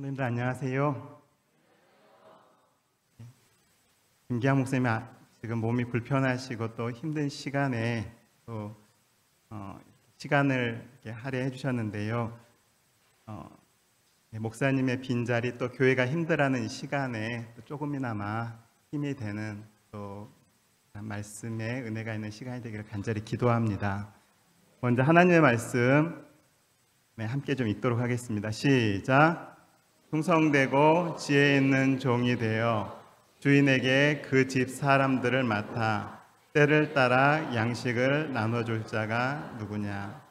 선생님들 안녕하세요. 김기한 목사님이 지금 몸이 불편하시고 또 힘든 시간에 또 시간을 이렇게 할애해 주셨는데요. 목사님의 빈자리 또 교회가 힘들어하는 이 시간에 또 조금이나마 힘이 되는 또 말씀에 은혜가 있는 시간이 되기를 간절히 기도합니다. 먼저 하나님의 말씀 함께 좀 읽도록 하겠습니다. 시작. 충성되고 지혜 있는 종이 되어 주인에게 그 집 사람들을 맡아 때를 따라 양식을 나눠줄 자가 누구냐.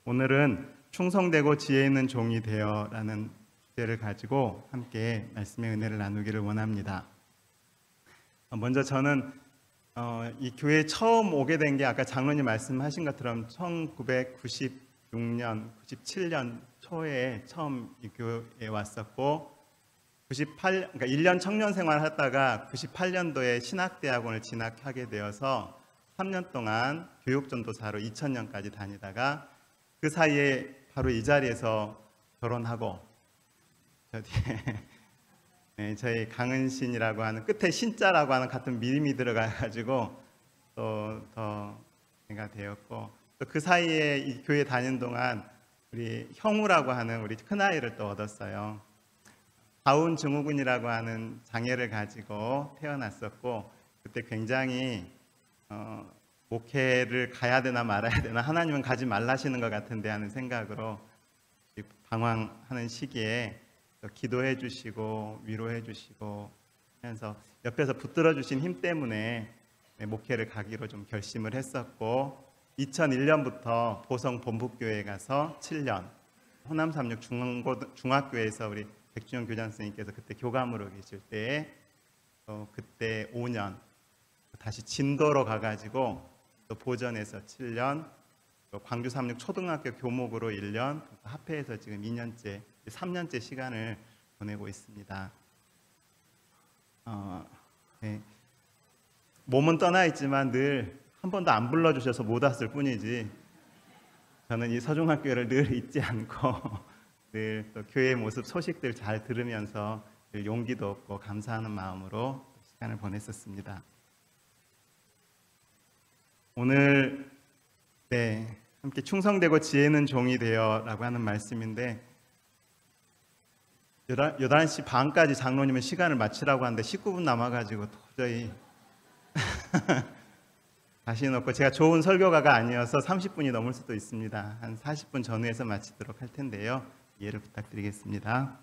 오늘은 충성되고 지혜 있는 종이 되어라는 주제를 가지고 함께 말씀의 은혜를 나누기를 원합니다. 먼저 저는 이 교회에 처음 오게 된 게 아까 장로님 말씀하신 것처럼 1996년, 97년 초에 처음 이 교회에 왔었고 그러니까 1년 청년 생활을 하다가 98년도에 신학대학원을 진학하게 되어서 3년 동안 교육전도사로 2000년까지 다니다가 그 사이에 바로 이 자리에서 결혼하고 저희 강은신이라고 하는 끝에 신자라고 하는 같은 미림이 들어가가지고 또 더 제가 되었고 또 그 사이에 이 교회 다니는 동안 우리 형우라고 하는 우리 큰아이를 또 얻었어요. 다운 증후군이라고 하는 장애를 가지고 태어났었고 그때 굉장히 목회를 가야 되나 말아야 되나 하나님은 가지 말라시는 것 같은데 하는 생각으로 방황하는 시기에 기도해 주시고 위로해 주시고 하면서 옆에서 붙들어 주신 힘 때문에 목회를 가기로 좀 결심을 했었고 2001년부터 보성 본북교회에 가서 7년 호남 삼육 중학교에서 우리 백준영 교장 선생님께서 그때 교감으로 계실 때 그때 5년 다시 진도로 가가지고 또 보전에서 7년 또 광주 삼육 초등학교 교목으로 1년 합회에서 지금 2년째 3년째 시간을 보내고 있습니다. 몸은 떠나 있지만 늘 한 번도 안 불러주셔서 못 왔을 뿐이지 저는 이 서중학교를 늘 잊지 않고 늘 또 교회의 모습 소식들 잘 들으면서 늘 용기도 얻고 감사하는 마음으로 시간을 보냈었습니다. 오늘 함께 충성되고 지혜 있는 종이 되어라고 하는 말씀인데 11시 반까지 장로님은 시간을 마치라고 하는데 19분 남아가지고 도저히 자신 없고 제가 좋은 설교가가 아니어서 30분이 넘을 수도 있습니다. 한 40분 전후에서 마치도록 할 텐데요. 이해를 부탁드리겠습니다.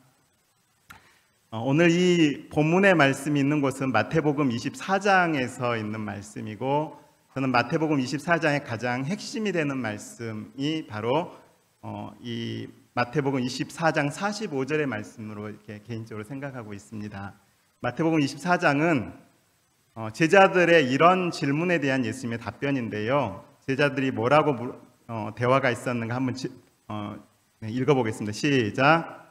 오늘 이 본문의 말씀이 있는 곳은 마태복음 24장에서 있는 말씀이고 저는 마태복음 24장의 가장 핵심이 되는 말씀이 바로 이 마태복음 24장 45절의 말씀으로 이렇게 개인적으로 생각하고 있습니다. 마태복음 24장은 제자들의 이런 질문에 대한 예수님의 답변인데요. 제자들이 뭐라고 대화가 있었는가 한번 읽어보겠습니다. 시작.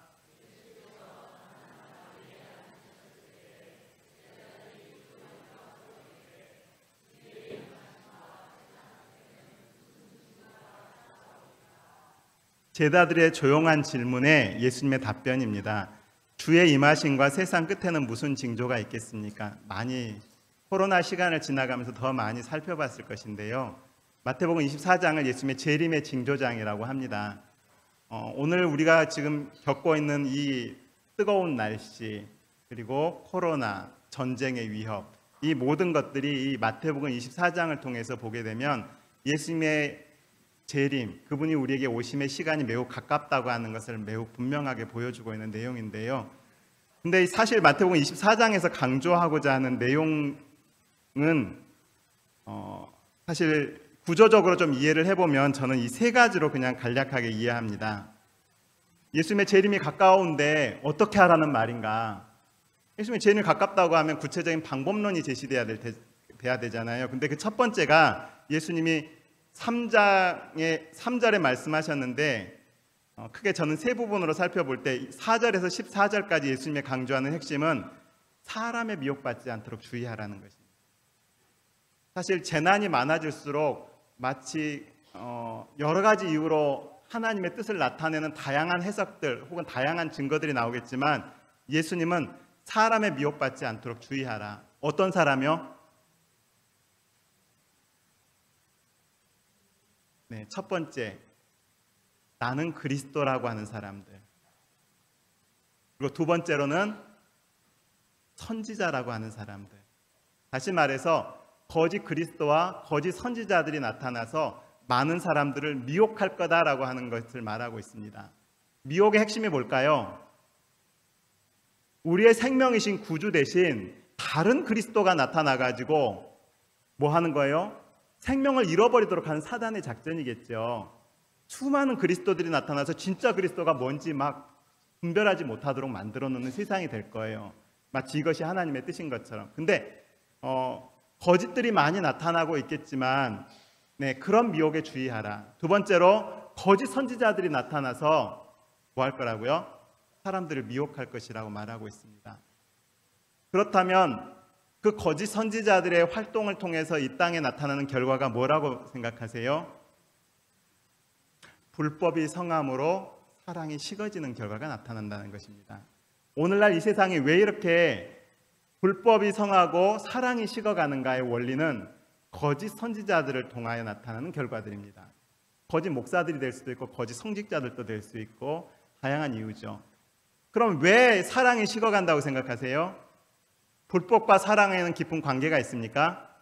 제자들의 조용한 질문에 예수님의 답변입니다. 주의 임하심과 세상 끝에는 무슨 징조가 있겠습니까? 많이 코로나 시간을 지나가면서 더 많이 살펴봤을 것인데요. 마태복음 24장을 예수님의 재림의 징조장이라고 합니다. 오늘 우리가 지금 겪고 있는 이 뜨거운 날씨 그리고 코로나, 전쟁의 위협 이 모든 것들이 이 마태복음 24장을 통해서 보게 되면 예수님의 재림, 그분이 우리에게 오심의 시간이 매우 가깝다고 하는 것을 매우 분명하게 보여주고 있는 내용인데요. 근데 사실 마태복음 24장에서 강조하고자 하는 내용은 사실 구조적으로 좀 이해를 해보면 저는 이 세 가지로 그냥 간략하게 이해합니다. 예수님의 재림이 가까운데 어떻게 하라는 말인가? 예수님의 재림이 가깝다고 하면 구체적인 방법론이 제시돼야 되잖아요. 근데 그 첫 번째가 예수님이 3장의 3절에 말씀하셨는데 크게 저는 세 부분으로 살펴볼 때 4절에서 14절까지 예수님의 강조하는 핵심은 사람의 미혹받지 않도록 주의하라는 것입니다. 사실 재난이 많아질수록 마치 여러 가지 이유로 하나님의 뜻을 나타내는 다양한 해석들 혹은 다양한 증거들이 나오겠지만 예수님은 사람의 미혹받지 않도록 주의하라. 어떤 사람이요? 네, 첫 번째, 나는 그리스도라고 하는 사람들. 그리고 두 번째로는 선지자라고 하는 사람들. 다시 말해서 거짓 그리스도와 거짓 선지자들이 나타나서 많은 사람들을 미혹할 거다라고 하는 것을 말하고 있습니다. 미혹의 핵심이 뭘까요? 우리의 생명이신 구주 대신 다른 그리스도가 나타나가지고 뭐 하는 거예요? 생명을 잃어버리도록 하는 사단의 작전이겠죠. 수많은 그리스도들이 나타나서 진짜 그리스도가 뭔지 막 분별하지 못하도록 만들어 놓는 세상이 될 거예요. 마치 이것이 하나님의 뜻인 것처럼. 근데 거짓들이 많이 나타나고 있겠지만 그런 미혹에 주의하라. 두 번째로 거짓 선지자들이 나타나서 뭐 할 거라고요? 사람들을 미혹할 것이라고 말하고 있습니다. 그렇다면 그 거짓 선지자들의 활동을 통해서 이 땅에 나타나는 결과가 뭐라고 생각하세요? 불법이 성함으로 사랑이 식어지는 결과가 나타난다는 것입니다. 오늘날 이 세상이 왜 이렇게 불법이 성하고 사랑이 식어가는가의 원리는 거짓 선지자들을 통하여 나타나는 결과들입니다. 거짓 목사들이 될 수도 있고 거짓 성직자들도 될 수 있고 다양한 이유죠. 그럼 왜 사랑이 식어간다고 생각하세요? 불법과 사랑에는 깊은 관계가 있습니까?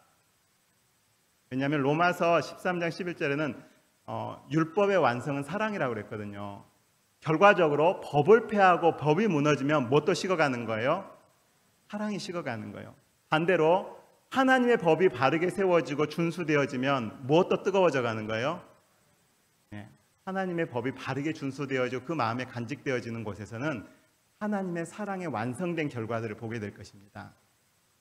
왜냐하면 로마서 13장 11절에는 율법의 완성은 사랑이라고 그랬거든요. 결과적으로 법을 폐하고 법이 무너지면 무엇도 식어가는 거예요? 사랑이 식어가는 거예요. 반대로 하나님의 법이 바르게 세워지고 준수되어지면 무엇도 뜨거워져 가는 거예요? 하나님의 법이 바르게 준수되어지고 그 마음에 간직되어지는 곳에서는 하나님의 사랑의 완성된 결과들을 보게 될 것입니다.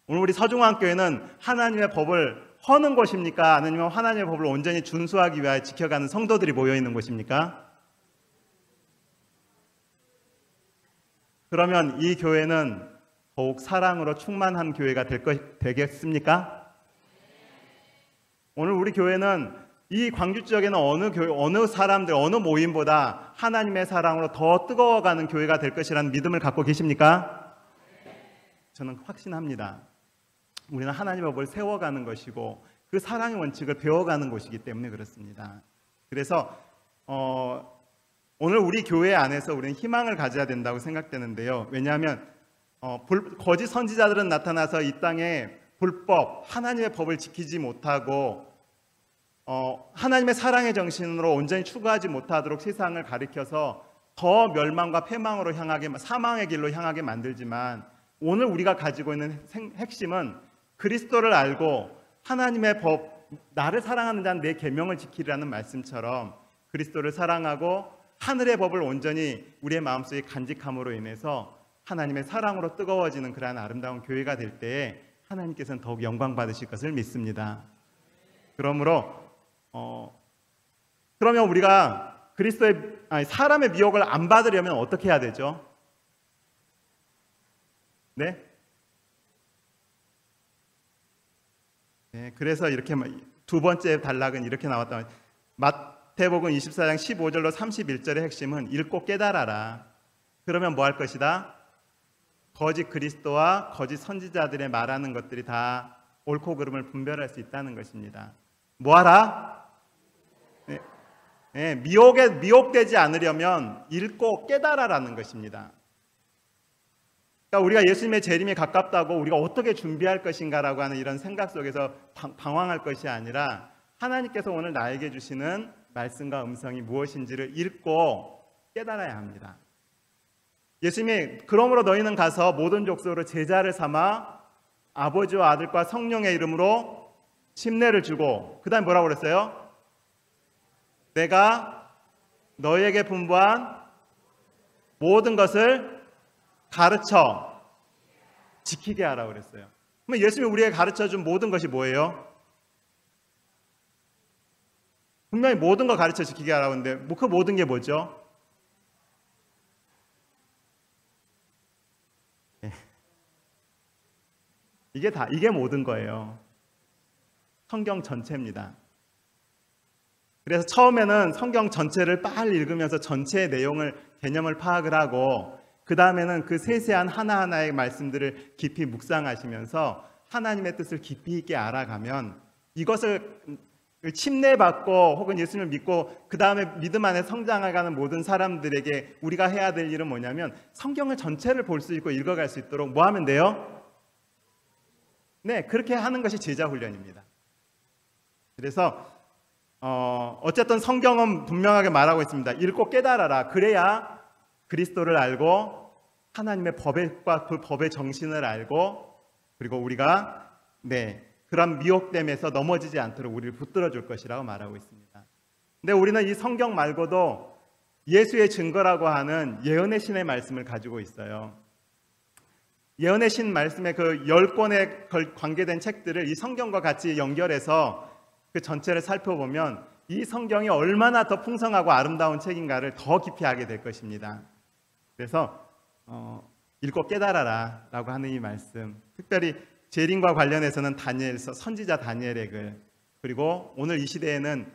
오늘 우리 서중앙교회는 하나님의 법을 허는 곳입니까? 아니면 하나님의 법을 온전히 준수하기 위하여 지켜가는 성도들이 모여있는 곳입니까? 그러면 이 교회는 더욱 사랑으로 충만한 교회가 되겠습니까? 오늘 우리 교회는 이 광주 지역에는 어느 사람들, 어느 모임보다 하나님의 사랑으로 더 뜨거워가는 교회가 될 것이라는 믿음을 갖고 계십니까? 저는 확신합니다. 우리는 하나님의 법을 세워가는 것이고 그 사랑의 원칙을 배워가는 곳이기 때문에 그렇습니다. 그래서 오늘 우리 교회 안에서 우리는 희망을 가져야 된다고 생각되는데요. 왜냐하면 거짓 선지자들은 나타나서 이 땅에 불법, 하나님의 법을 지키지 못하고 하나님의 사랑의 정신으로 온전히 추구하지 못하도록 세상을 가리켜서 더 멸망과 패망으로 향하게, 사망의 길로 향하게 만들지만 오늘 우리가 가지고 있는 핵심은 그리스도를 알고 하나님의 법, 나를 사랑하는 자는 내 계명을 지키라는 말씀처럼 그리스도를 사랑하고 하늘의 법을 온전히 우리의 마음속에 간직함으로 인해서 하나님의 사랑으로 뜨거워지는 그러한 아름다운 교회가 될 때에 하나님께서는 더욱 영광 받으실 것을 믿습니다. 그러므로 그러면 우리가 사람의 미혹을 안 받으려면 어떻게 해야 되죠? 네? 그래서 이렇게 두 번째 단락은 이렇게 나왔다. 마태복음 24장 15절로 31절의 핵심은 읽고 깨달아라. 그러면 뭐 할 것이다? 거짓 그리스도와 거짓 선지자들의 말하는 것들이 다 옳고 그름을 분별할 수 있다는 것입니다. 뭐 하라? 미혹되지 않으려면 읽고 깨달아라는 것입니다. 그러니까 우리가 예수님의 재림이 가깝다고 우리가 어떻게 준비할 것인가라고 하는 이런 생각 속에서 방황할 것이 아니라 하나님께서 오늘 나에게 주시는 말씀과 음성이 무엇인지를 읽고 깨달아야 합니다. 예수님이 그러므로 너희는 가서 모든 족속으로 제자를 삼아 아버지와 아들과 성령의 이름으로 침례를 주고 그 다음에 뭐라고 그랬어요? 내가 너희에게 분부한 모든 것을 가르쳐 지키게 하라고 그랬어요. 그러면 예수님이 우리에게 가르쳐준 모든 것이 뭐예요? 분명히 모든 걸 가르쳐 지키게 하라고 했는데 그 모든 게 뭐죠? 이게 모든 거예요. 성경 전체입니다. 그래서 처음에는 성경 전체를 빨리 읽으면서 전체의 내용을 개념을 파악을 하고 그 다음에는 그 세세한 하나하나의 말씀들을 깊이 묵상하시면서 하나님의 뜻을 깊이 있게 알아가면 이것을 침례받고 혹은 예수님을 믿고 그 다음에 믿음 안에 성장해가는 모든 사람들에게 우리가 해야 될 일은 뭐냐면 성경을 전체를 볼 수 있고 읽어갈 수 있도록 뭐 하면 돼요? 네, 그렇게 하는 것이 제자 훈련입니다. 그래서 어쨌든 성경은 분명하게 말하고 있습니다. 읽고 깨달아라. 그래야 그리스도를 알고 하나님의 법과 그 법의 정신을 알고 그리고 우리가 그런 미혹됨에서 넘어지지 않도록 우리를 붙들어 줄 것이라고 말하고 있습니다. 근데 우리는 이 성경 말고도 예수의 증거라고 하는 예언의 신의 말씀을 가지고 있어요. 예언의 신 말씀의 그 10권에 관계된 책들을 이 성경과 같이 연결해서 그 전체를 살펴보면 이 성경이 얼마나 더 풍성하고 아름다운 책인가를 더 깊이 알게 될 것입니다. 그래서 읽고 깨달아라 라고 하는 이 말씀, 특별히 재림과 관련해서는 다니엘서 선지자 다니엘의 글, 그리고 오늘 이 시대에는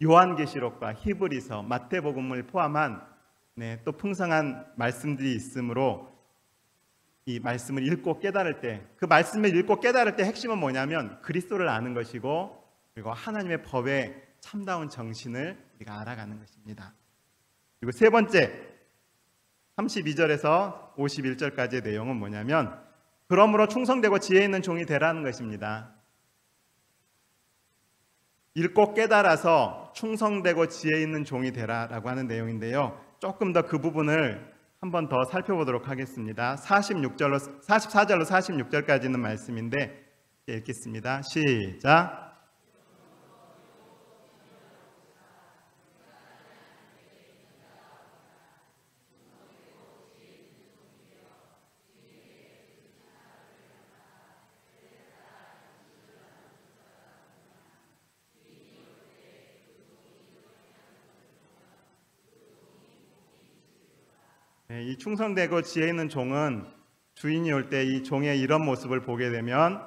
요한계시록과 히브리서, 마태복음을 포함한 또 풍성한 말씀들이 있으므로 이 말씀을 읽고 깨달을 때, 그 말씀을 읽고 깨달을 때 핵심은 뭐냐면 그리스도를 아는 것이고 그리고 하나님의 법의 참다운 정신을 우리가 알아가는 것입니다. 그리고 세 번째 32절에서 51절까지의 내용은 뭐냐면 그러므로 충성되고 지혜 있는 종이 되라는 것입니다. 읽고 깨달아서 충성되고 지혜 있는 종이 되라라고 하는 내용인데요. 조금 더 그 부분을 한 번 더 살펴보도록 하겠습니다. 44절로 46절까지는 말씀인데 읽겠습니다. 시작. 이 충성되고 지혜 있는 종은 주인이 올 때 이 종의 이런 모습을 보게 되면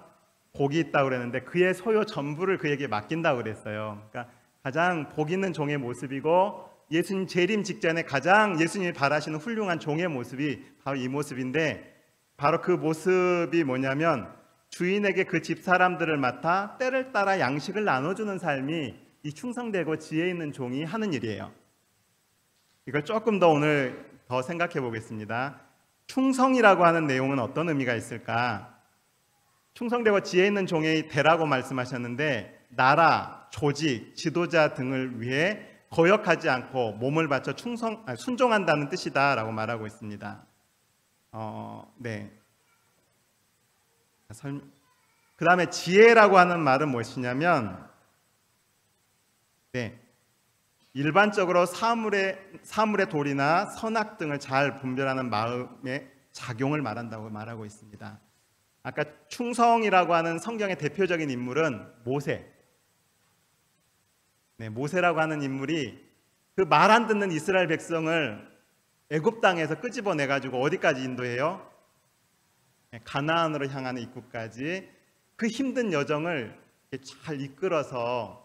복이 있다고 그랬는데 그의 소유 전부를 그에게 맡긴다고 그랬어요. 그러니까 가장 복 있는 종의 모습이고 예수님 재림 직전에 가장 예수님이 바라시는 훌륭한 종의 모습이 바로 이 모습인데 바로 그 모습이 뭐냐면 주인에게 그 집 사람들을 맡아 때를 따라 양식을 나눠주는 삶이 이 충성되고 지혜 있는 종이 하는 일이에요. 이걸 조금 더 오늘 더 생각해 보겠습니다. 충성이라고 하는 내용은 어떤 의미가 있을까? 충성되고 지혜 있는 종이 되라고 말씀하셨는데 나라, 조직, 지도자 등을 위해 거역하지 않고 몸을 바쳐 순종한다는 뜻이다라고 말하고 있습니다. 그 다음에 지혜라고 하는 말은 무엇이냐면 일반적으로 사물의 도리나 선악 등을 잘 분별하는 마음의 작용을 말한다고 말하고 있습니다. 아까 충성이라고 하는 성경의 대표적인 인물은 모세. 모세라고 하는 인물이 그 말 안 듣는 이스라엘 백성을 애굽 땅에서 끄집어내 가지고 어디까지 인도해요? 가나안으로 향하는 입구까지 그 힘든 여정을 잘 이끌어서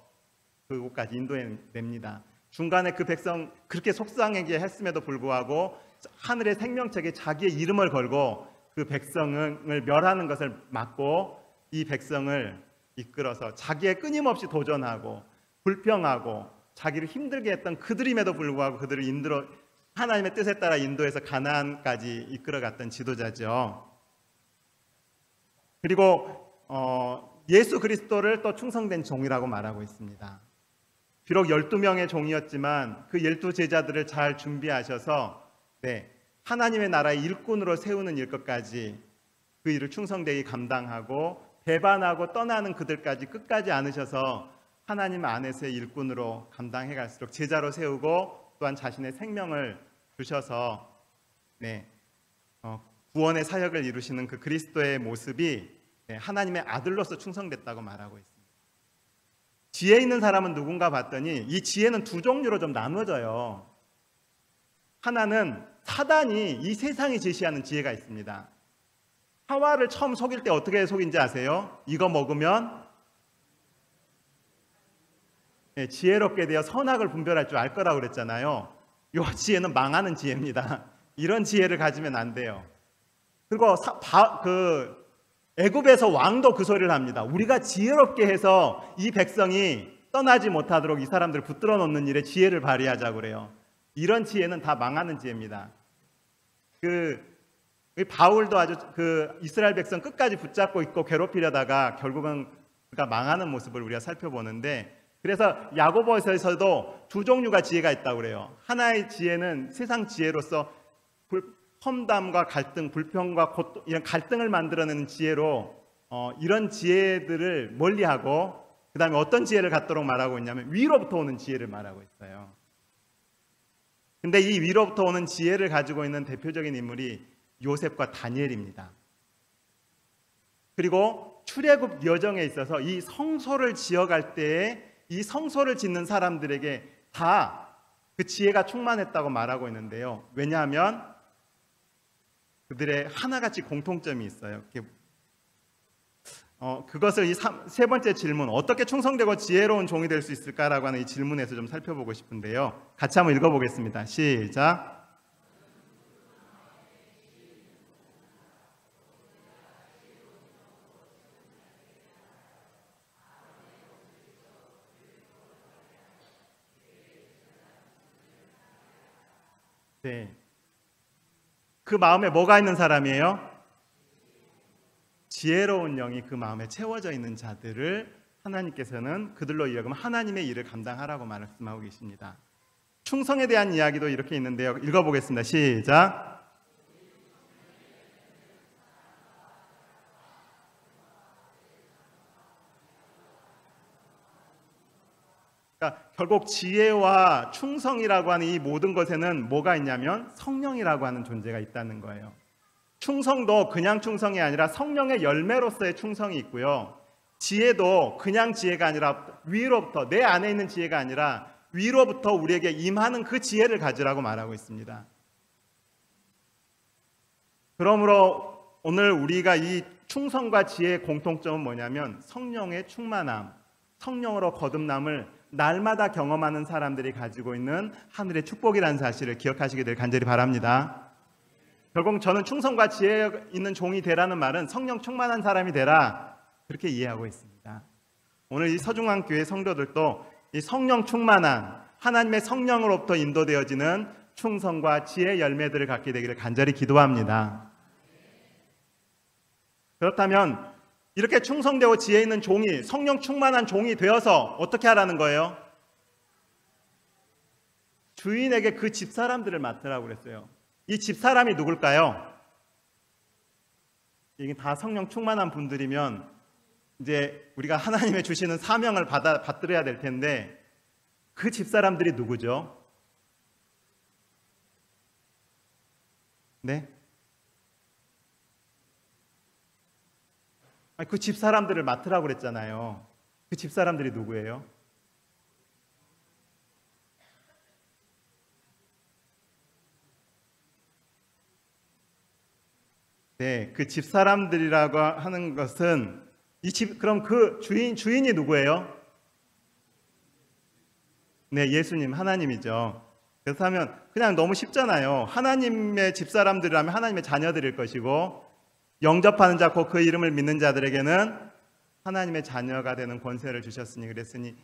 그곳까지 인도해냅니다. 중간에 그 백성 그렇게 속상하게 했음에도 불구하고 하늘의 생명책에 자기의 이름을 걸고 그 백성을 멸하는 것을 막고 이 백성을 이끌어서 자기의 끊임없이 도전하고 불평하고 자기를 힘들게 했던 그들임에도 불구하고 그들을 하나님의 뜻에 따라 인도해서 가나안까지 이끌어갔던 지도자죠. 그리고 예수 그리스도를 또 충성된 종이라고 말하고 있습니다. 비록 12명의 종이었지만 그 12제자들을 잘 준비하셔서 하나님의 나라의 일꾼으로 세우는 일것까지 그 일을 충성되게 감당하고 배반하고 떠나는 그들까지 끝까지 안으셔서 하나님 안에서의 일꾼으로 감당해 갈수록 제자로 세우고 또한 자신의 생명을 주셔서 구원의 사역을 이루시는 그 그리스도의 모습이 하나님의 아들로서 충성됐다고 말하고 있습니다. 지혜 있는 사람은 누군가 봤더니 이 지혜는 두 종류로 좀 나눠져요. 하나는 사단이 이 세상이 제시하는 지혜가 있습니다. 하와를 처음 속일 때 어떻게 속인지 아세요? 이거 먹으면 예, 지혜롭게 되어 선악을 분별할 줄 알 거라고 그랬잖아요. 이 지혜는 망하는 지혜입니다. 이런 지혜를 가지면 안 돼요. 그리고 애굽에서 왕도 그 소리를 합니다. 우리가 지혜롭게 해서 이 백성이 떠나지 못하도록 이 사람들을 붙들어 놓는 일에 지혜를 발휘하자고 그래요. 이런 지혜는 다 망하는 지혜입니다. 바울도 아주 이스라엘 백성 끝까지 붙잡고 있고 괴롭히려다가 결국은 그가 망하는 모습을 우리가 살펴보는데, 그래서 야고보서에서도 두 종류가 지혜가 있다고 그래요. 하나의 지혜는 세상 지혜로서 험담과 갈등, 불평과 고통, 이런 갈등을 만들어내는 지혜로 이런 지혜들을 멀리하고, 그 다음에 어떤 지혜를 갖도록 말하고 있냐면 위로부터 오는 지혜를 말하고 있어요. 근데 이 위로부터 오는 지혜를 가지고 있는 대표적인 인물이 요셉과 다니엘입니다. 그리고 출애굽 여정에 있어서 이 성소를 지어갈 때에 이 성소를 짓는 사람들에게 다 그 지혜가 충만했다고 말하고 있는데요. 왜냐하면 그들의 하나같이 공통점이 있어요. 그것을 이 세 번째 질문, 어떻게 충성되고 지혜로운 종이 될 수 있을까라고 하는 이 질문에서 좀 살펴보고 싶은데요. 같이 한번 읽어보겠습니다. 시작. 네. 그 마음에 뭐가 있는 사람이에요? 지혜로운 영이 그 마음에 채워져 있는 자들을 하나님께서는 그들로 이어금 하나님의 일을 감당하라고 말씀하고 계십니다. 충성에 대한 이야기도 이렇게 있는데요. 읽어보겠습니다. 시작. 그러니까 결국 지혜와 충성이라고 하는 이 모든 것에는 뭐가 있냐면 성령이라고 하는 존재가 있다는 거예요. 충성도 그냥 충성이 아니라 성령의 열매로서의 충성이 있고요. 지혜도 그냥 지혜가 아니라 위로부터, 내 안에 있는 지혜가 아니라 위로부터 우리에게 임하는 그 지혜를 가지라고 말하고 있습니다. 그러므로 오늘 우리가 이 충성과 지혜의 공통점은 뭐냐면 성령의 충만함, 성령으로 거듭남을 날마다 경험하는 사람들이 가지고 있는 하늘의 축복이라는 사실을 기억하시게 될 간절히 바랍니다. 결국 저는 충성과 지혜 있는 종이 되라는 말은 성령 충만한 사람이 되라, 그렇게 이해하고 있습니다. 오늘 이 서중앙교회 성도들도 이 성령 충만한 하나님의 성령으로부터 인도되어지는 충성과 지혜의 열매들을 갖게 되기를 간절히 기도합니다. 그렇다면 이렇게 충성되고 지혜 있는 종이, 성령 충만한 종이 되어서 어떻게 하라는 거예요? 주인에게 그 집사람들을 맡으라고 그랬어요. 이 집사람이 누굴까요? 이게 다 성령 충만한 분들이면 이제 우리가 하나님의 주시는 사명을 받들어야 될 텐데, 그 집사람들이 누구죠? 네? 그 집사람들을 맡으라고 그랬잖아요. 그 집사람들이 누구예요? 네, 그 집사람들이라고 하는 것은 그럼 그 주인이 누구예요? 네, 예수님, 하나님이죠. 그렇다면 그냥 너무 쉽잖아요. 하나님의 집사람들이라면 하나님의 자녀들일 것이고, 영접하는 자, 곧 그 이름을 믿는 자들에게는 하나님의 자녀가 되는 권세를 주셨으니, 그랬으니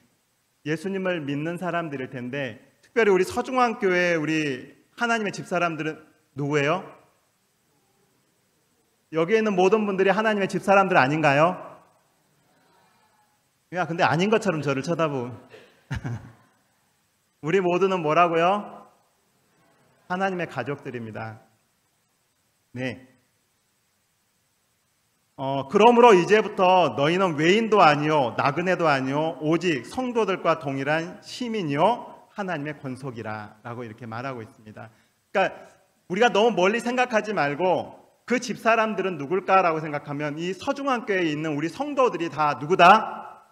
예수님을 믿는 사람들일 텐데, 특별히 우리 서중앙교회 우리 하나님의 집사람들은 누구예요? 여기에 있는 모든 분들이 하나님의 집사람들 아닌가요? 야, 근데 아닌 것처럼 저를 쳐다보. 우리 모두는 뭐라고요? 하나님의 가족들입니다. 네. 그러므로 이제부터 너희는 외인도 아니요 나그네도 아니요 오직 성도들과 동일한 시민이요 하나님의 권속이라 라고 이렇게 말하고 있습니다. 그러니까 우리가 너무 멀리 생각하지 말고 그 집사람들은 누굴까라고 생각하면 이 서중앙교회에 있는 우리 성도들이 다 누구다?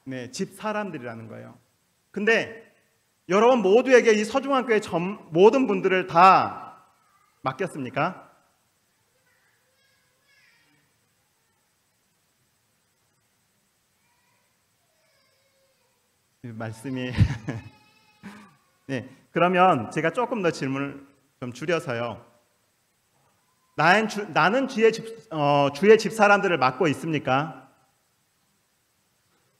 네, 집사람들이라는 거예요. 근데 여러분 모두에게 이 서중앙교회 모든 분들을 다 맡겼습니까? 말씀이 네, 그러면 제가 조금 더 질문을 좀 줄여서요. 나는 주의 집 사람들을 맡고 있습니까?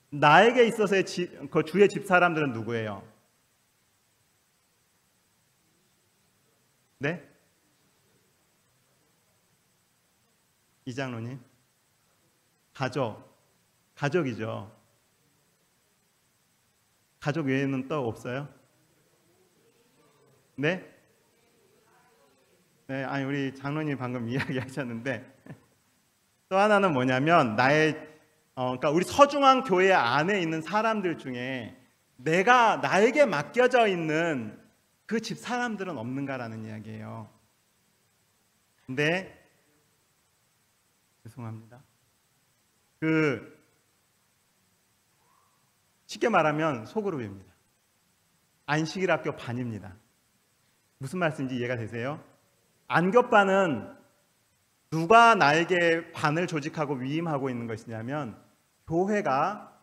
나에게 있어서의 그 주의 집 사람들은 누구예요? 네? 이장로님? 가족이죠. 가족 외에는 또 없어요? 네? 네, 아니 우리 장로님 방금 이야기하셨는데 또 하나는 뭐냐면 그러니까 우리 서중앙 교회 안에 있는 사람들 중에 나에게 맡겨져 있는 그 집 사람들은 없는가라는 이야기예요. 근데 죄송합니다. 쉽게 말하면 소그룹입니다. 안식일학교 반입니다. 무슨 말씀인지 이해가 되세요? 안교반은 누가 나에게 반을 조직하고 위임하고 있는 것이냐면 교회가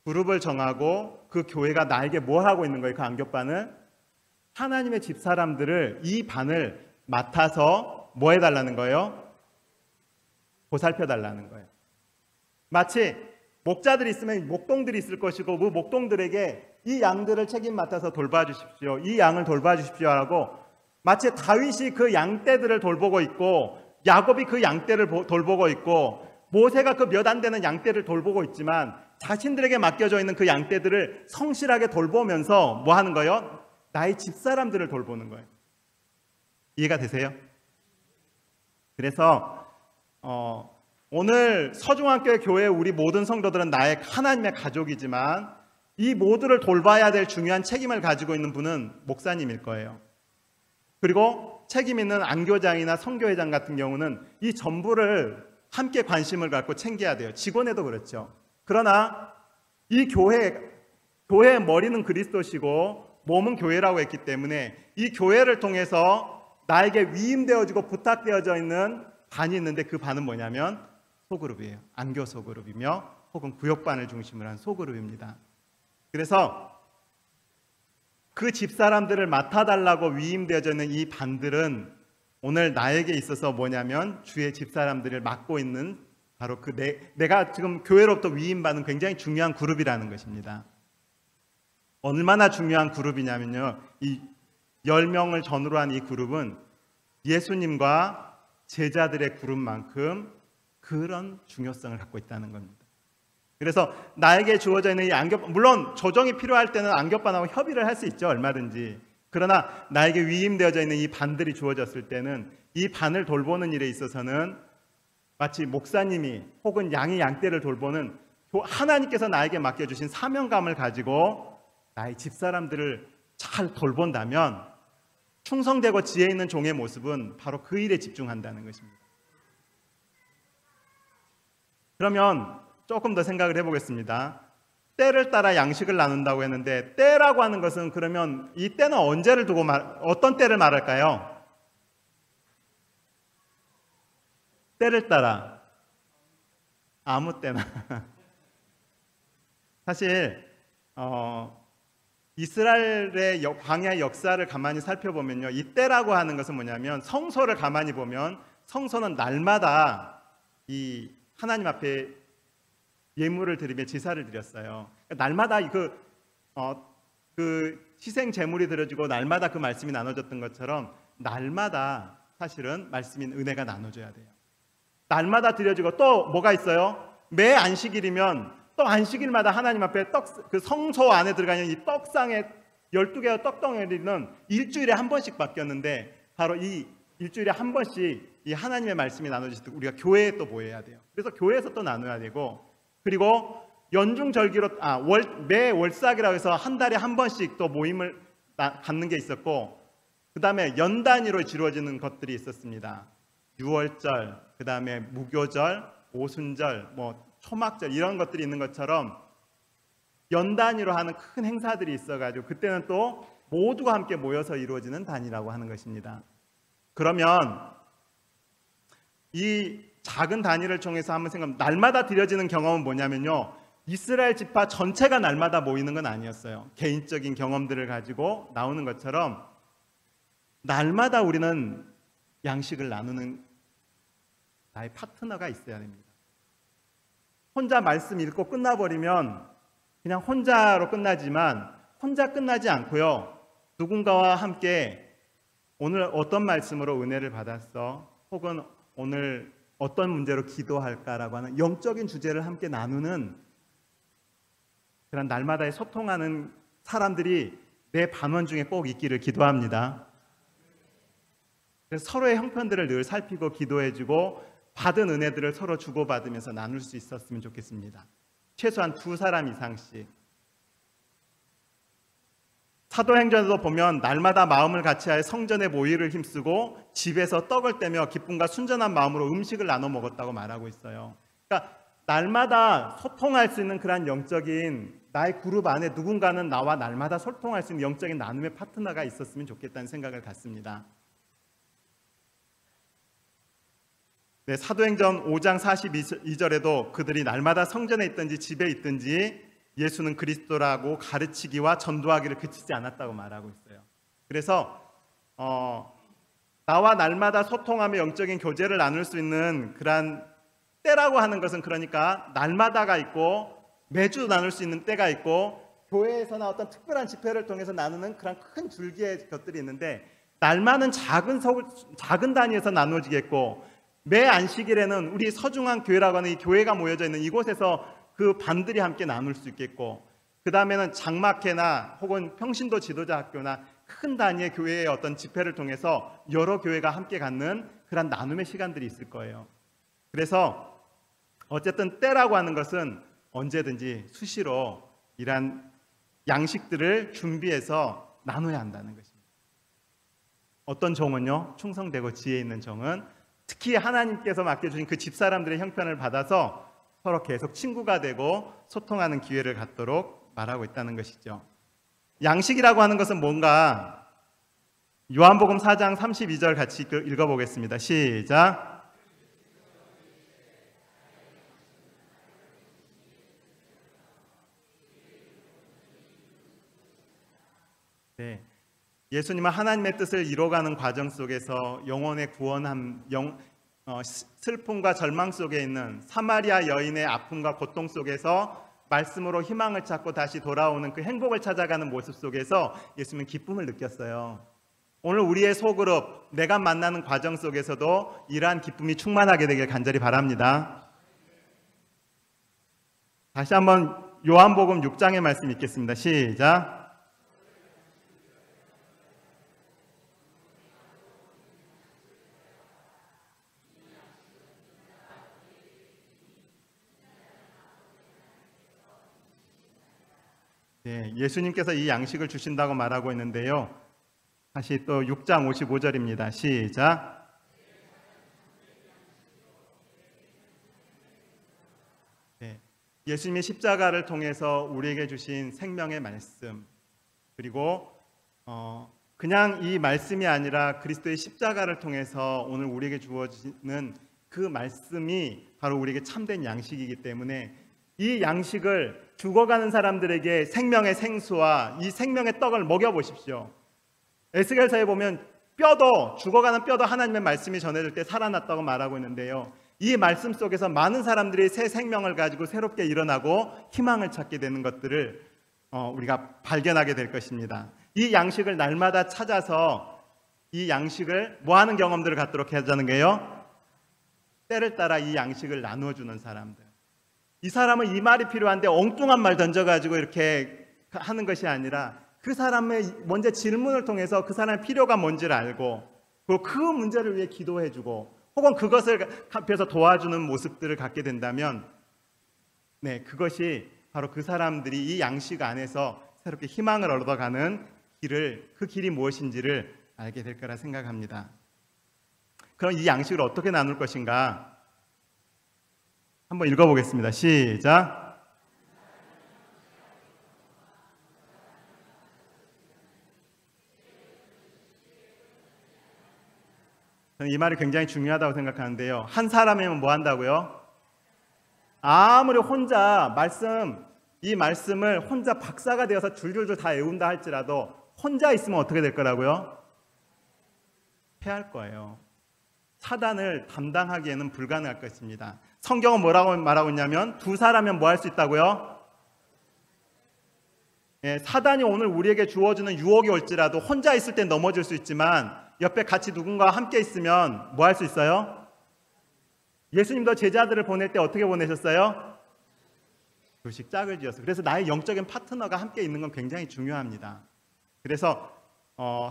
그룹을 정하고 그 교회가 나에게 뭐 하고 있는 거예요? 그 안교반은 하나님의 집 사람들을 이 반을 맡아서 뭐 해달라는 거예요? 보살펴 달라는 거예요. 마치 목자들이 있으면 목동들이 있을 것이고 그 목동들에게 이 양들을 책임 맡아서 돌봐주십시오. 이 양을 돌봐주십시오 하고 마치 다윗이 그 양떼들을 돌보고 있고 야곱이 그 양떼를 돌보고 있고 모세가 그 몇 안 되는 양떼를 돌보고 있지만 자신들에게 맡겨져 있는 그 양떼들을 성실하게 돌보면서 뭐 하는 거예요? 나의 집사람들을 돌보는 거예요. 이해가 되세요? 그래서 오늘 서중앙교회 교회 우리 모든 성도들은 나의 하나님의 가족이지만 이 모두를 돌봐야 될 중요한 책임을 가지고 있는 분은 목사님일 거예요. 그리고 책임 있는 안교장이나 선교회장 같은 경우는 이 전부를 함께 관심을 갖고 챙겨야 돼요. 직원에도 그렇죠. 그러나 이 교회의 머리는 그리스도시고 몸은 교회라고 했기 때문에 이 교회를 통해서 나에게 위임되어지고 부탁되어져 있는 반이 있는데 그 반은 뭐냐면 소그룹이에요. 안교 소그룹이며 혹은 구역반을 중심으로 한 소그룹입니다. 그래서 그 집사람들을 맡아달라고 위임되어져 있는 이 반들은 오늘 나에게 있어서 뭐냐면 주의 집사람들을 맡고 있는 바로 내가 지금 교회로부터 위임받은 굉장히 중요한 그룹이라는 것입니다. 얼마나 중요한 그룹이냐면요. 이 10명을 전후로 한 이 그룹은 예수님과 제자들의 그룹만큼 그런 중요성을 갖고 있다는 겁니다. 그래서 나에게 주어져 있는 이 안교반, 물론 조정이 필요할 때는 안교반하고 협의를 할 수 있죠. 얼마든지. 그러나 나에게 위임되어져 있는 이 반들이 주어졌을 때는 이 반을 돌보는 일에 있어서는 마치 목사님이 혹은 양이 양떼를 돌보는 하나님께서 나에게 맡겨주신 사명감을 가지고 나의 집사람들을 잘 돌본다면 충성되고 지혜 있는 종의 모습은 바로 그 일에 집중한다는 것입니다. 그러면 조금 더 생각을 해보겠습니다. 때를 따라 양식을 나눈다고 했는데 때라고 하는 것은 그러면 이 때는 언제를 두고 어떤 때를 말할까요? 때를 따라 아무 때나 사실 이스라엘의 광야의 역사를 가만히 살펴보면요, 이 때라고 하는 것은 뭐냐면 성소를 가만히 보면 성소는 날마다 이 하나님 앞에 예물을 드리며 제사를 드렸어요. 날마다 그 희생 제물이 드려지고 날마다 그 말씀이 나눠졌던 것처럼 날마다 사실은 말씀인 은혜가 나눠져야 돼요. 날마다 드려지고 또 뭐가 있어요? 매 안식일이면 또 안식일마다 하나님 앞에 그 성소 안에 들어가 있는 이 떡상에 12개의 떡덩어리는 일주일에 한 번씩 바뀌었는데 바로 이 일주일에 한 번씩 이 하나님의 말씀이 나눠질 때 우리가 교회에 또 모여야 돼요. 그래서 교회에서 또 나눠야 되고, 그리고 연중절기로 매 월삭이라고 해서 한 달에 한 번씩 또 모임을 갖는 게 있었고, 그 다음에 연 단위로 이루어지는 것들이 있었습니다. 유월절, 그 다음에 무교절, 오순절, 초막절 이런 것들이 있는 것처럼 연 단위로 하는 큰 행사들이 있어가지고 그때는 또 모두가 함께 모여서 이루어지는 단위라고 하는 것입니다. 그러면 이 작은 단위를 통해서 한번 날마다 드려지는 경험은 뭐냐면요, 이스라엘 지파 전체가 날마다 모이는 건 아니었어요. 개인적인 경험들을 가지고 나오는 것처럼 날마다 우리는 양식을 나누는 나의 파트너가 있어야 됩니다. 혼자 말씀 읽고 끝나버리면 그냥 혼자로 끝나지만 혼자 끝나지 않고요. 누군가와 함께 오늘 어떤 말씀으로 은혜를 받았어? 혹은 오늘 어떤 문제로 기도할까라고 하는 영적인 주제를 함께 나누는 그런 날마다의 소통하는 사람들이 내 반원 중에 꼭 있기를 기도합니다. 그래서 서로의 형편들을 늘 살피고 기도해주고 받은 은혜들을 서로 주고받으면서 나눌 수 있었으면 좋겠습니다. 최소한 2사람 이상씩. 사도행전에도 보면 날마다 마음을 같이하여 성전에 모이를 힘쓰고 집에서 떡을 떼며 기쁨과 순전한 마음으로 음식을 나눠 먹었다고 말하고 있어요. 그러니까 날마다 소통할 수 있는 그런 영적인 나의 그룹 안에 누군가는 나와 날마다 소통할 수 있는 영적인 나눔의 파트너가 있었으면 좋겠다는 생각을 갖습니다. 네, 사도행전 5장 42절에도 그들이 날마다 성전에 있든지 집에 있든지 예수는 그리스도라고 가르치기와 전도하기를 그치지 않았다고 말하고 있어요. 그래서 나와 날마다 소통하며 영적인 교제를 나눌 수 있는 그런 때라고 하는 것은 그러니까 날마다가 있고 매주 나눌 수 있는 때가 있고 교회에서나 어떤 특별한 집회를 통해서 나누는 그런 큰 줄기의 것들이 있는데 날마는 작은 단위에서 나누어지겠고 매 안식일에는 우리 서중앙 교회라고 하는 이 교회가 모여져 있는 이곳에서 그 반들이 함께 나눌 수 있겠고 그 다음에는 장막회나 혹은 평신도 지도자 학교나 큰 단위의 교회의 어떤 집회를 통해서 여러 교회가 함께 갖는 그런 나눔의 시간들이 있을 거예요. 그래서 어쨌든 때라고 하는 것은 언제든지 수시로 이러한 양식들을 준비해서 나눠야 한다는 것입니다. 어떤 종은요, 충성되고 지혜 있는 종은 특히 하나님께서 맡겨주신 그 집사람들의 형편을 받아서 서로 계속 친구가 되고 소통하는 기회를 갖도록 말하고 있다는 것이죠. 양식이라고 하는 것은 뭔가 요한복음 4장 32절 같이 읽어보겠습니다. 시작. 네, 예수님은 하나님의 뜻을 이뤄가는 과정 속에서 영혼의 구원함, 슬픔과 절망 속에 있는 사마리아 여인의 아픔과 고통 속에서 말씀으로 희망을 찾고 다시 돌아오는 그 행복을 찾아가는 모습 속에서 예수님은 기쁨을 느꼈어요. 오늘 우리의 소그룹, 내가 만나는 과정 속에서도 이러한 기쁨이 충만하게 되길 간절히 바랍니다. 다시 한번 요한복음 6장의 말씀 읽겠습니다. 시작. 네, 예수님께서 이 양식을 주신다고 말하고 있는데요. 다시 또 6장 55절입니다. 시작. 네, 예수님의 십자가를 통해서 우리에게 주신 생명의 말씀, 그리고 그냥 이 말씀이 아니라 그리스도의 십자가를 통해서 오늘 우리에게 주어지는 그 말씀이 바로 우리에게 참된 양식이기 때문에 이 양식을 죽어가는 사람들에게 생명의 생수와 이 생명의 떡을 먹여보십시오. 에스겔서에 보면 죽어가는 뼈도 하나님의 말씀이 전해질 때 살아났다고 말하고 있는데요. 이 말씀 속에서 많은 사람들이 새 생명을 가지고 새롭게 일어나고 희망을 찾게 되는 것들을 우리가 발견하게 될 것입니다. 이 양식을 날마다 찾아서 이 양식을 뭐하는 경험들을 갖도록 하자는 거예요? 때를 따라 이 양식을 나누어주는 사람들. 이 사람은 이 말이 필요한데 엉뚱한 말 던져가지고 이렇게 하는 것이 아니라 그 사람의 먼저 질문을 통해서 그 사람의 필요가 뭔지를 알고 그리고 그 문제를 위해 기도해주고 혹은 그것을 앞에서 도와주는 모습들을 갖게 된다면 네, 그것이 바로 그 사람들이 이 양식 안에서 새롭게 희망을 얻어가는 그 길이 무엇인지를 알게 될 거라 생각합니다. 그럼 이 양식을 어떻게 나눌 것인가? 한번 읽어보겠습니다. 시작. 저는 이 말이 굉장히 중요하다고 생각하는데요. 한 사람이면 뭐 한다고요? 아무리 혼자 이 말씀을 혼자 박사가 되어서 줄줄줄 다 외운다 할지라도 혼자 있으면 어떻게 될 거라고요? 패할 거예요. 사단을 담당하기에는 불가능할 것입니다. 성경은 뭐라고 말하고 있냐면 두 사람이면 뭐 할 수 있다고요? 사단이 오늘 우리에게 주어주는 유혹이 올지라도 혼자 있을 땐 넘어질 수 있지만 옆에 같이 누군가와 함께 있으면 뭐 할 수 있어요? 예수님도 제자들을 보낼 때 어떻게 보내셨어요? 둘씩 짝을 지었어요. 그래서 나의 영적인 파트너가 함께 있는 건 굉장히 중요합니다. 그래서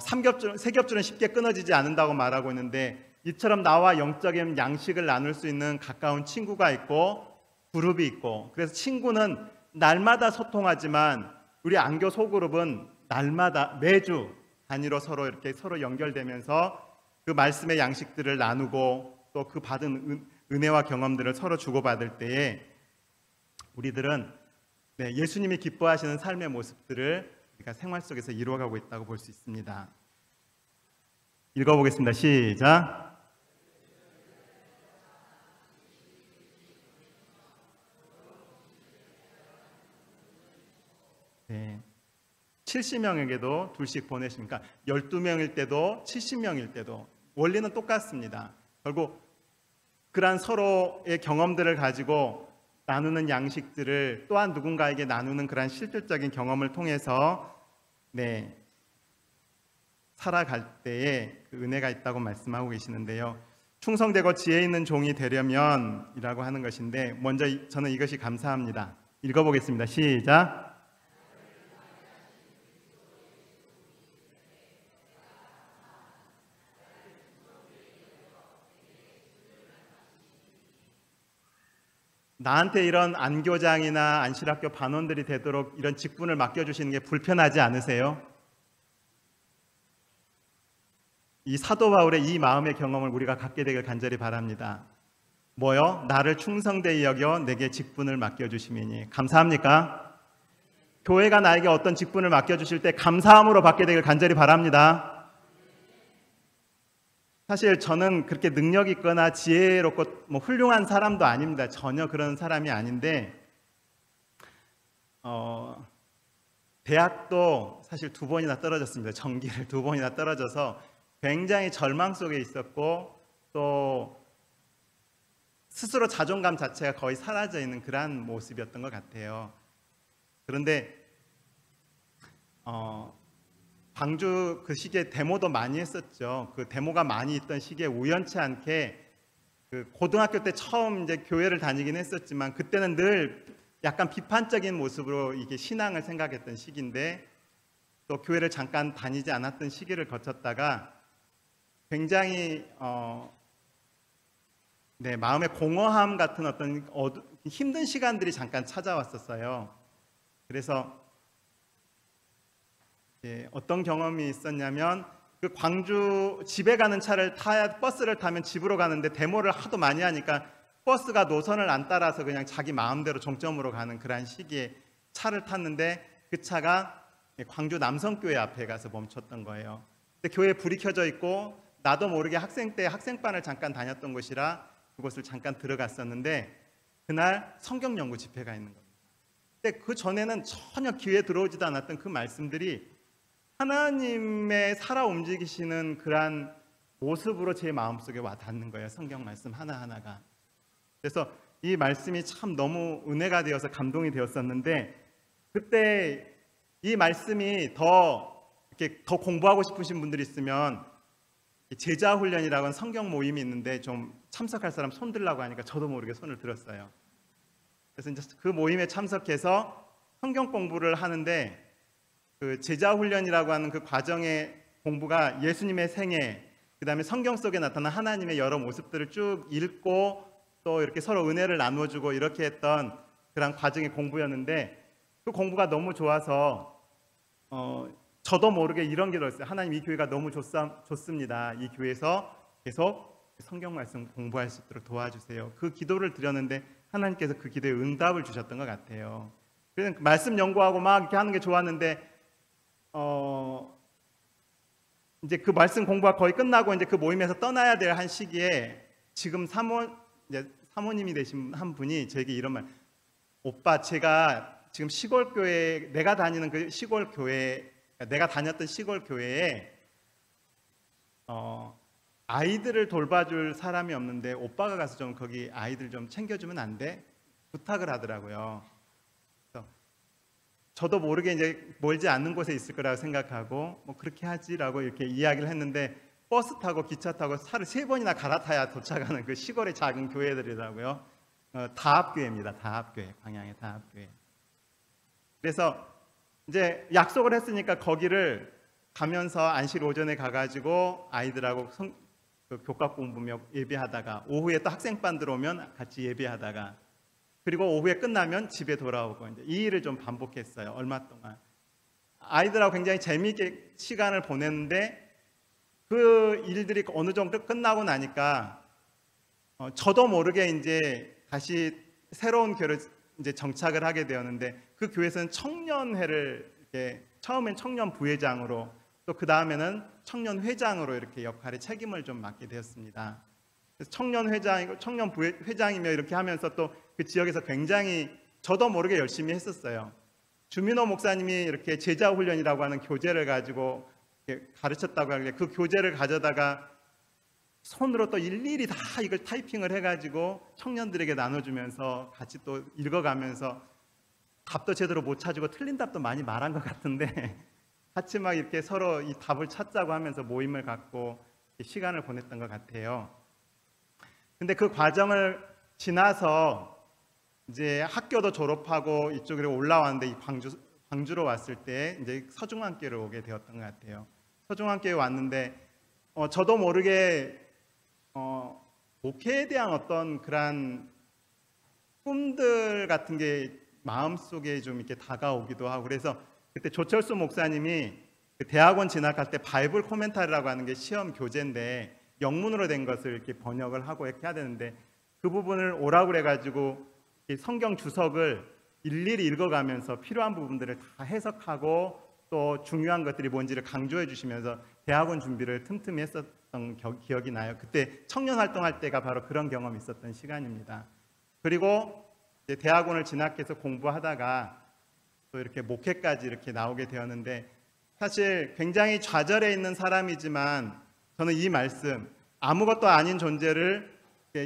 세 겹줄은 쉽게 끊어지지 않는다고 말하고 있는데 이처럼 나와 영적인 양식을 나눌 수 있는 가까운 친구가 있고 그룹이 있고, 그래서 친구는 날마다 소통하지만 우리 안교 소그룹은 날마다 매주 단위로 서로 연결되면서 그 말씀의 양식들을 나누고 또 그 받은 은혜와 경험들을 서로 주고받을 때에 우리들은 예수님이 기뻐하시는 삶의 모습들을 우리가 생활 속에서 이루어가고 있다고 볼 수 있습니다. 읽어보겠습니다. 시작. 70명에게도 둘씩 보내시니까 12명일 때도 70명일 때도 원리는 똑같습니다. 결국 그러한 서로의 경험들을 가지고 나누는 양식들을 또한 누군가에게 나누는 그러한 실질적인 경험을 통해서 살아갈 때에 그 은혜가 있다고 말씀하고 계시는데요. 충성되고 지혜 있는 종이 되려면 이라고 하는 것인데 먼저 저는 이것이 감사합니다. 읽어보겠습니다. 시작. 나한테 이런 안교장이나 안실학교 반원들이 되도록 이런 직분을 맡겨주시는 게 불편하지 않으세요? 이 사도 바울의 이 마음의 경험을 우리가 갖게 되길 간절히 바랍니다. 뭐요? 나를 충성되이 여겨 내게 직분을 맡겨주심이니. 감사합니까? 교회가 나에게 어떤 직분을 맡겨주실 때 감사함으로 받게 되길 간절히 바랍니다. 사실 저는 그렇게 능력 있거나 지혜롭고 훌륭한 사람도 아닙니다. 전혀 그런 사람이 아닌데 대학도 사실 2번이나 떨어졌습니다. 정기를 2번이나 떨어져서 굉장히 절망 속에 있었고 또 스스로 자존감 자체가 거의 사라져 있는 그러한 모습이었던 것 같아요. 그런데 광주 그 시기에 데모도 많이 했었죠. 그 데모가 많이 있던 시기에 우연치 않게 그 고등학교 때 처음 이제 교회를 다니긴 했었지만 그때는 늘 약간 비판적인 모습으로 이게 신앙을 생각했던 시기인데 또 교회를 잠깐 다니지 않았던 시기를 거쳤다가 굉장히 마음의 공허함 같은 어떤 힘든 시간들이 잠깐 찾아왔었어요. 그래서 어떤 경험이 있었냐면 그 광주 집에 가는 버스를 타면 집으로 가는데 데모를 하도 많이 하니까 버스가 노선을 안 따라서 그냥 자기 마음대로 종점으로 가는 그런 시기에 차를 탔는데 그 차가 광주 남성교회 앞에 가서 멈췄던 거예요. 근데 교회에 불이 켜져 있고 나도 모르게 학생 때 학생반을 잠깐 다녔던 곳이라 그곳을 잠깐 들어갔었는데 그날 성경 연구 집회가 있는 겁니다. 근데 그 전에는 전혀 귀에 들어오지도 않았던 그 말씀들이 하나님의 살아 움직이시는 그러한 모습으로 제 마음속에 와 닿는 거예요. 성경 말씀 하나하나가. 그래서 이 말씀이 참 너무 은혜가 되어서 감동이 되었었는데 그때 이 말씀이 더 공부하고 싶으신 분들이 있으면 제자 훈련이라고 하는 성경 모임이 있는데 좀 참석할 사람 손 들라고 하니까 저도 모르게 손을 들었어요. 그래서 이제 그 모임에 참석해서 성경 공부를 하는데 그 제자 훈련이라고 하는 그 과정의 공부가 예수님의 생애, 그 다음에 성경 속에 나타난 하나님의 여러 모습들을 쭉 읽고 또 이렇게 서로 은혜를 나눠주고 이렇게 했던 그런 과정의 공부였는데 그 공부가 너무 좋아서 저도 모르게 이런 게 들었어요. 하나님 이 교회가 너무 좋습니다. 이 교회에서 계속 성경 말씀 공부할 수 있도록 도와주세요. 그 기도를 드렸는데 하나님께서 그 기도에 응답을 주셨던 것 같아요. 그래서 말씀 연구하고 막 이렇게 하는 게 좋았는데 이제 그 말씀 공부가 거의 끝나고 이제 그 모임에서 떠나야 될 한 시기에 지금 사모님이 되신 한 분이 저에게 이런 말, 오빠 제가 지금 시골 교회, 내가 다니는 그 시골 교회, 내가 다녔던 시골 교회에 아이들을 돌봐줄 사람이 없는데 오빠가 가서 좀 거기 아이들 좀 챙겨주면 안 돼? 부탁을 하더라고요. 그래서 저도 모르게 이제 멀지 않는 곳에 있을 거라고 생각하고 뭐 그렇게 하지라고 이렇게 이야기를 했는데 버스 타고 기차 타고 차를 3번이나 갈아타야 도착하는 그 시골의 작은 교회들이라고요. 다합교회입니다. 다합교회, 광양의 다합교회. 그래서 이제 약속을 했으니까 거기를 가면서 안식 오전에 가가지고 아이들하고 그 교과 공부며 예배하다가 오후에 또 학생반 들어오면 같이 예배하다가 그리고 오후에 끝나면 집에 돌아오고 이제 이 일을 좀 반복했어요. 얼마 동안 아이들하고 굉장히 재미있게 시간을 보냈는데 그 일들이 어느 정도 끝나고 나니까 저도 모르게 이제 다시 새로운 교회를 이제 정착을 하게 되었는데 그 교회에서는 청년회를 이렇게 처음엔 청년 부회장으로 또 그 다음에는 청년 회장으로 이렇게 역할의 책임을 좀 맡게 되었습니다. 그래서 청년 회장이고 청년 부회장이며 이렇게 하면서 또 그 지역에서 굉장히 저도 모르게 열심히 했었어요. 주민호 목사님이 이렇게 제자 훈련이라고 하는 교재를 가지고 가르쳤다고 하길래 그 교재를 가져다가 손으로 또 일일이 다 이걸 타이핑을 해가지고 청년들에게 나눠주면서 같이 또 읽어가면서 답도 제대로 못 찾고 틀린 답도 많이 말한 것 같은데 같이 막 이렇게 서로 이 답을 찾자고 하면서 모임을 갖고 시간을 보냈던 것 같아요. 근데 그 과정을 지나서 이제 학교도 졸업하고 이쪽으로 올라왔는데 이 광주로 왔을 때 이제 서중환교회를 오게 되었던 것 같아요. 서중환교회 왔는데 저도 모르게 목회에 대한 어떤 그런 꿈들 같은 게 마음속에 좀 이렇게 다가오기도 하고 그래서 그때 조철수 목사님이 그 대학원 진학할 때 바이블 코멘타리라고 하는 게 시험 교재인데 영문으로 된 것을 이렇게 번역을 하고 이렇게 해야 되는데 그 부분을 오라고 그래가지고 성경 주석을 일일이 읽어가면서 필요한 부분들을 다 해석하고 또 중요한 것들이 뭔지를 강조해 주시면서 대학원 준비를 틈틈이 했었던 기억이 나요. 그때 청년 활동할 때가 바로 그런 경험이 있었던 시간입니다. 그리고 이제 대학원을 진학해서 공부하다가 또 이렇게 목회까지 이렇게 나오게 되었는데 사실 굉장히 좌절해 있는 사람이지만 저는 이 말씀 아무것도 아닌 존재를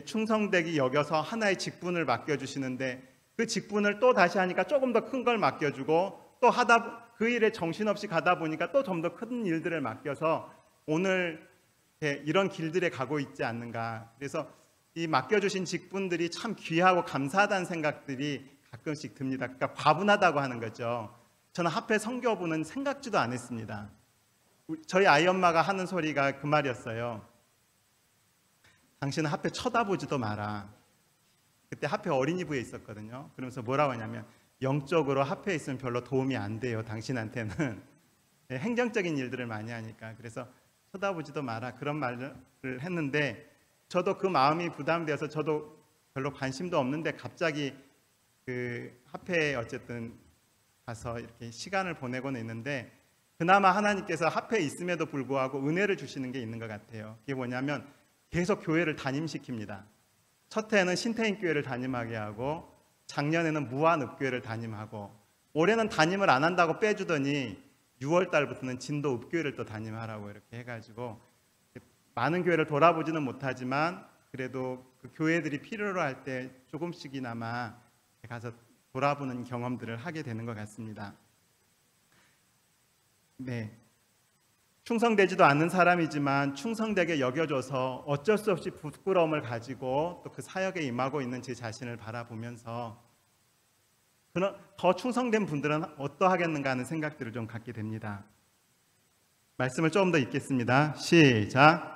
충성되게 여겨서 하나의 직분을 맡겨주시는데 그 직분을 또 다시 하니까 조금 더 큰 걸 맡겨주고 또 하다 그 일에 정신없이 가다 보니까 또 좀 더 큰 일들을 맡겨서 오늘 이런 길들에 가고 있지 않는가. 그래서 이 맡겨주신 직분들이 참 귀하고 감사하다는 생각들이 가끔씩 듭니다. 그러니까 과분하다고 하는 거죠. 저는 하필 선교부는 생각지도 않았습니다. 저희 아이 엄마가 하는 소리가 그 말이었어요. 당신은 하필 쳐다보지도 마라. 그때 하필 어린이부에 있었거든요. 그러면서 뭐라고 하냐면 영적으로 하필 있으면 별로 도움이 안 돼요. 당신한테는. 행정적인 일들을 많이 하니까. 그래서 쳐다보지도 마라. 그런 말을 했는데 저도 그 마음이 부담되어서 저도 별로 관심도 없는데 갑자기 그 하필 어쨌든 가서 이렇게 시간을 보내고는 있는데 그나마 하나님께서 하필 있음에도 불구하고 은혜를 주시는 게 있는 것 같아요. 그게 뭐냐면 계속 교회를 담임시킵니다. 첫 해에는 신태인교회를 담임하게 하고 작년에는 무한읍교회를 담임하고 올해는 담임을 안 한다고 빼주더니 6월 달부터는 진도읍교회를 또 담임하라고 이렇게 해가지고 많은 교회를 돌아보지는 못하지만 그래도 그 교회들이 필요로 할 때 조금씩이나마 가서 돌아보는 경험들을 하게 되는 것 같습니다. 네. 충성되지도 않는 사람이지만 충성되게 여겨줘서 어쩔 수 없이 부끄러움을 가지고 또 그 사역에 임하고 있는 제 자신을 바라보면서 더 충성된 분들은 어떠하겠는가 하는 생각들을 좀 갖게 됩니다. 말씀을 조금 더 읽겠습니다. 시작.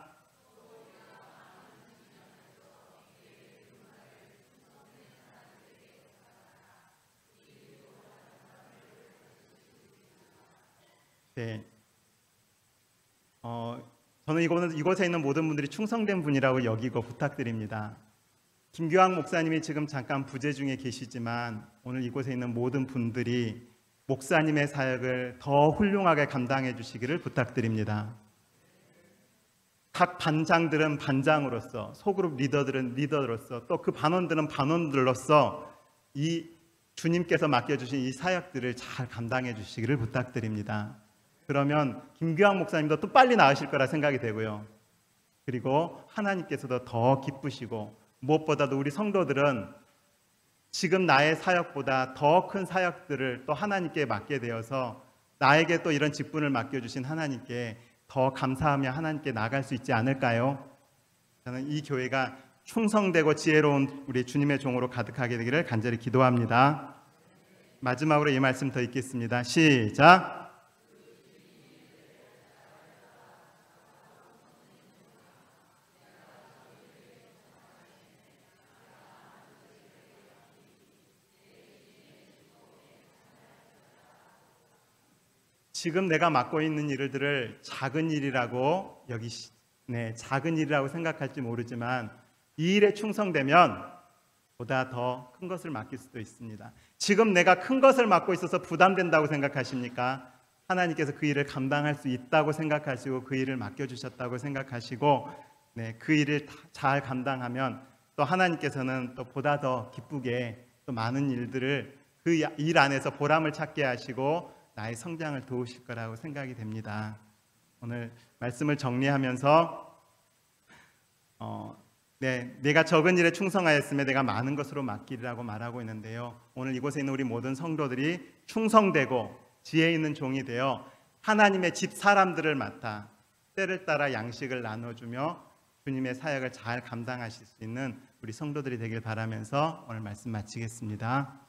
네. 저는 이곳에 있는 모든 분들이 충성된 분이라고 여기고 부탁드립니다. 김규황 목사님이 지금 잠깐 부재 중에 계시지만 오늘 이곳에 있는 모든 분들이 목사님의 사역을 더 훌륭하게 감당해 주시기를 부탁드립니다. 각 반장들은 반장으로서, 소그룹 리더들은 리더로서, 또 그 반원들은 반원들로서 이 주님께서 맡겨주신 이 사역들을 잘 감당해 주시기를 부탁드립니다. 그러면 김규환 목사님도 또 빨리 나으실 거라 생각이 되고요. 그리고 하나님께서도 더 기쁘시고, 무엇보다도 우리 성도들은 지금 나의 사역보다 더 큰 사역들을 또 하나님께 맡게 되어서 나에게 또 이런 직분을 맡겨주신 하나님께 더 감사하며 하나님께 나아갈 수 있지 않을까요? 저는 이 교회가 충성되고 지혜로운 우리 주님의 종으로 가득하게 되기를 간절히 기도합니다. 마지막으로 이 말씀 더 읽겠습니다. 시작. 지금 내가 맡고 있는 일들을 작은 일이라고 작은 일이라고 생각할지 모르지만 이 일에 충성되면 보다 더 큰 것을 맡길 수도 있습니다. 지금 내가 큰 것을 맡고 있어서 부담된다고 생각하십니까? 하나님께서 그 일을 감당할 수 있다고 생각하시고 그 일을 맡겨주셨다고 생각하시고 그 일을 잘 감당하면 또 하나님께서는 또 보다 더 기쁘게 또 많은 일들을 그 일 안에서 보람을 찾게 하시고 나의 성장을 도우실 거라고 생각이 됩니다. 오늘 말씀을 정리하면서 내가 적은 일에 충성하였으면 내가 많은 것으로 맡기리라고 말하고 있는데요. 오늘 이곳에 있는 우리 모든 성도들이 충성되고 지혜 있는 종이 되어 하나님의 집 사람들을 맡아 때를 따라 양식을 나눠주며 주님의 사역을 잘 감당하실 수 있는 우리 성도들이 되길 바라면서 오늘 말씀 마치겠습니다.